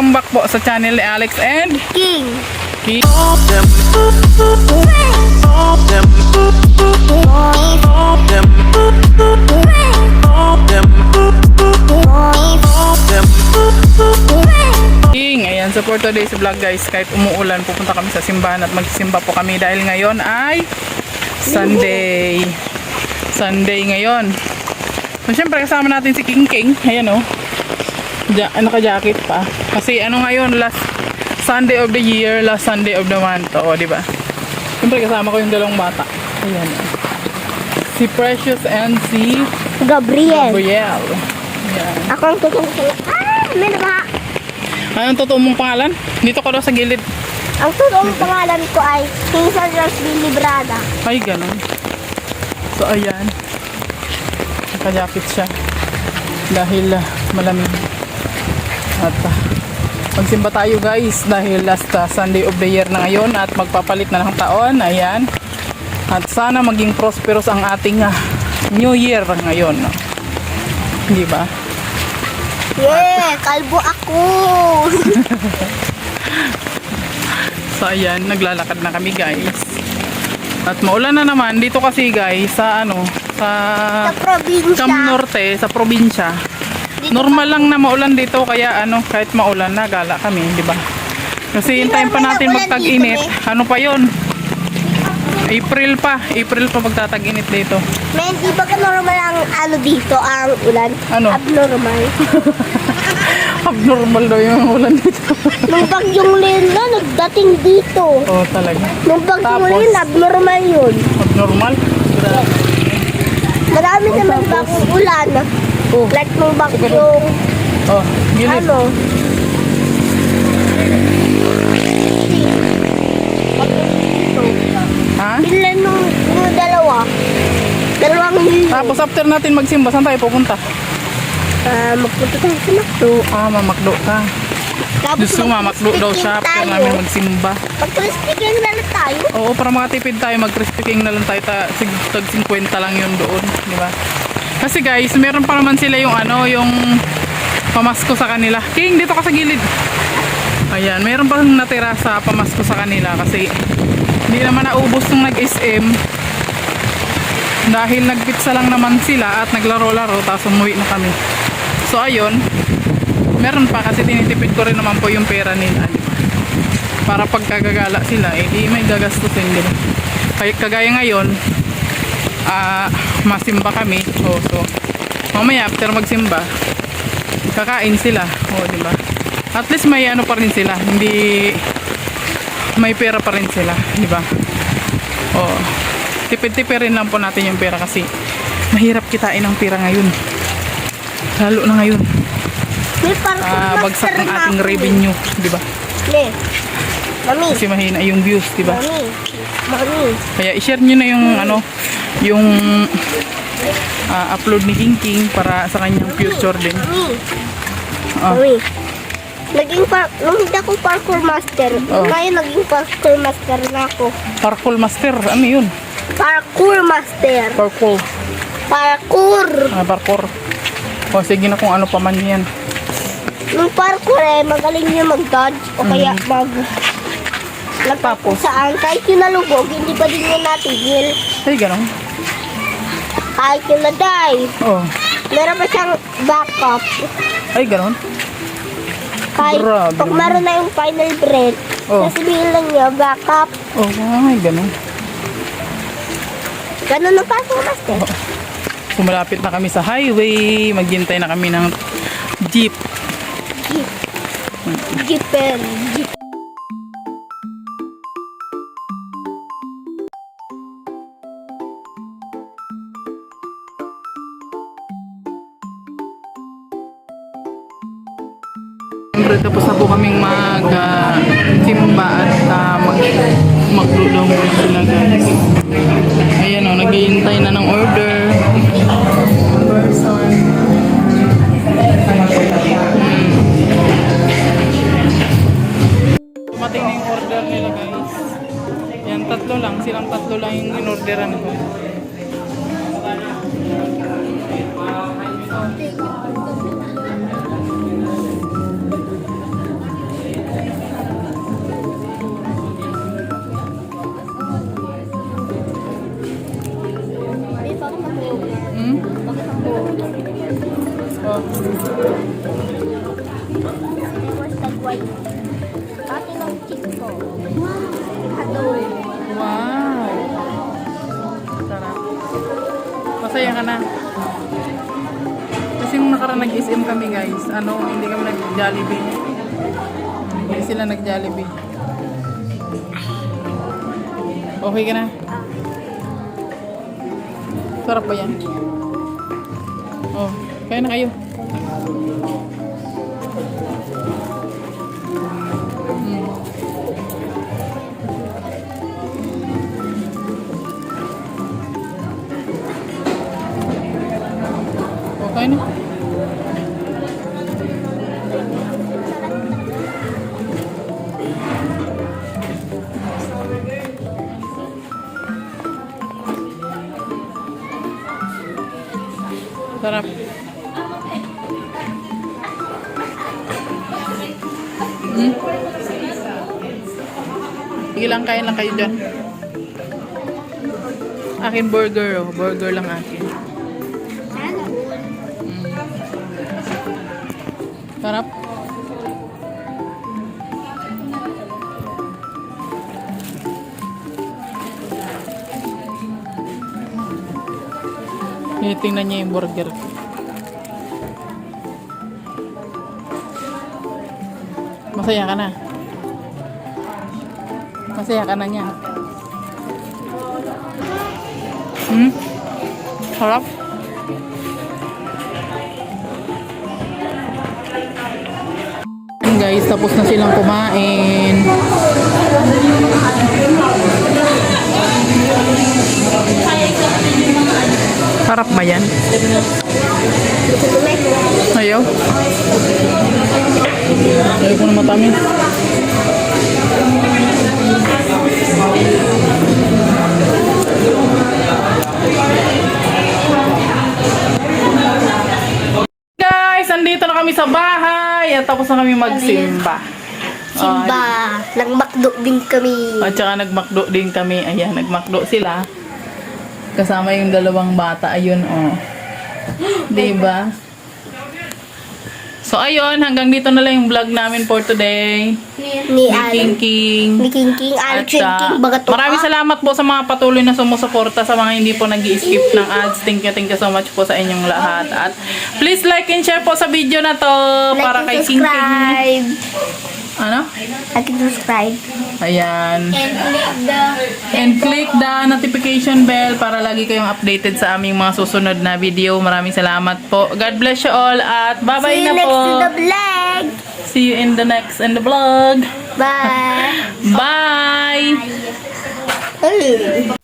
welcome back po sa channel ni Alex and King. King. King, ayan, so for today's vlog guys, kahit umuulan, pupunta kami sa simbahan at magsimba po kami dahil ngayon ay Sunday. Sunday ngayon. So syempre kasama natin si King King, ayan o. Naka-jacket pa. Kasi ano ngayon, last Sunday of the year, last Sunday of the month. O, diba? Siyempre kasama ko yung dalawang bata. Ayan. Si Precious and si Gabriel. Gabriel. Ayan. Ako ang tutong sa... may nabaha. Anong totoo mong pangalan? Dito ko daw sa gilid. Ang totoong pangalan ko ay Hazel Rose Billy Braga. Ay, ganun. So, ayan. Naka-jacket siya. Dahil malamig. At magsimba tayo guys dahil last Sunday of the year na ngayon at magpapalit na ng taon. Ayan. At sana maging prosperous ang ating New Year ngayon. No? Hindi ba? Yeah, kalbo ako. So ayan, naglalakad na kami guys. At maulan na naman dito kasi guys sa sa probinsya. Cam Norte, sa probinsya. Normal lang na maulan dito kaya kahit maulan na gala kami, di ba? Kasi hintayin pa natin magtag-init. Ano pa 'yon? April pa magtatag-init dito. Men, di ba ka normal ang dito, ang ulan? Ano? Abnormal. Abnormal daw yung ulan dito. Nung bagyong Lena, nagdating dito. Oh, talaga. Nung bagyong Tapos, Lena, abnormal yun. Abnormal? Marami naman bagong ulan. Oh. Like nung bagyong, Oh, gilid. Ha? Bilan nung dalawang milyon. Tapos after natin magsimba, saan tayo pupunta? Magpunta tayo sa Makdo. Mamakdo ka. Gusto mamakdo daw siya after namin magsimba. Mag-crispy cake na lang tayo. Oo, para makatipid tayo, mag-crispy king na lang tayo. Tag 50 lang yun doon, di ba? Kasi guys, meron pa naman sila yung yung pamasko sa kanila. King, dito ka sa gilid. Ayan, meron pa natira sa pamasko sa kanila kasi hindi naman naubos nung nag-SM. Dahil nagpitsa lang naman sila at naglaro-laro, tapos umuwi na kami. So ayun, meron pa kasi tinitipid ko rin naman po yung pera nila. Para pagkagagala sila, di may gagastusin din. Kaya kagaya ngayon, masimba kami. So mamaya after magsimba, kakain sila. Di ba? At least may pa rin sila. Hindi may pera pa rin sila, di ba? Tipid-tipirin lang po natin yung pera kasi mahirap kitain ang pera ngayon. Lalo na ngayon. Bagsak ang ating revenue, di ba? Mami. Kasi mahina yung views, di ba? Mami. Kaya i-share nyo na yung upload ni King King para sa kanyang future din. Mami. Nung hindi ako parkour master, ngayon naging parkour master na ako. Parkour master? Ano yun? Parkour master. Parkour. Parkour. Parkour. Sige na kung ano pa man yan. Nung parkour magaling niya mag-dodge o kaya Tapos? saan. Kahit yung nalugog, hindi pa din niya natigil. Ay, ganun. Kahit yung na-dive. Meron pa siyang backup. Ay, ganun. Kahit Grabe. pag meron na yung final breath, sasabihin lang niya, backup. Ay, ganun. Ganun ang parkour master. So, malapit na kami sa highway. Maghintay na kami ng jeep. Jeeper. Siyempre, tapos na po kaming mag-simba at mag-maglulo muna sila guys. Ayan naghihintay na ng order. Person. Dumating na yung order nila guys. Yan, silang tatlo lang yung in-orderan ko. Ate ng chico. Ano? Wow! Sarap. Masaya ka na. Kasi yung nakaraan nag-SM kami guys, hindi kami nag-Jollibee. Hindi sila nag-Jollibee. Okay ka na? Sarap ba yan? Oh, kaya na kayo. Okay na. Sarap. Sige lang, kain lang kayo dyan. Akin burger, oh. Burger lang akin. Sarap. Tingnan niya yung burger ko. Masaya ka na? Masaya ka na niya? Sarap? Guys, tapos na silang kumain. Sarap ba yan? Ayaw? Ayaw ko na matamis. Guys, andito na kami sa bahay at tapos na kami magsimba. Simba. Nagmakdo din kami. At saka nagmakdo din kami. Ayan, nagmakdo sila. Kasama yung dalawang bata. Ayun, oh. Diba? So, ayun. Hanggang dito na lang yung vlog namin for today. Ni King King. Ni King King. Alex and King. Bagato Maraming salamat po sa mga patuloy na sumusuporta, sa mga hindi po nag-i-skip ng ads. Thank you so much po sa inyong lahat. At please like and share po sa video na to para kay King King. subscribe. Ano? Like and subscribe. Ayan. And click the And click the notification bell para lagi kayong updated sa aming mga susunod na video. Maraming salamat po. God bless you all at bye-bye See you na next po. to the vlog. See you in the next vlog. Bye. Bye! Hey.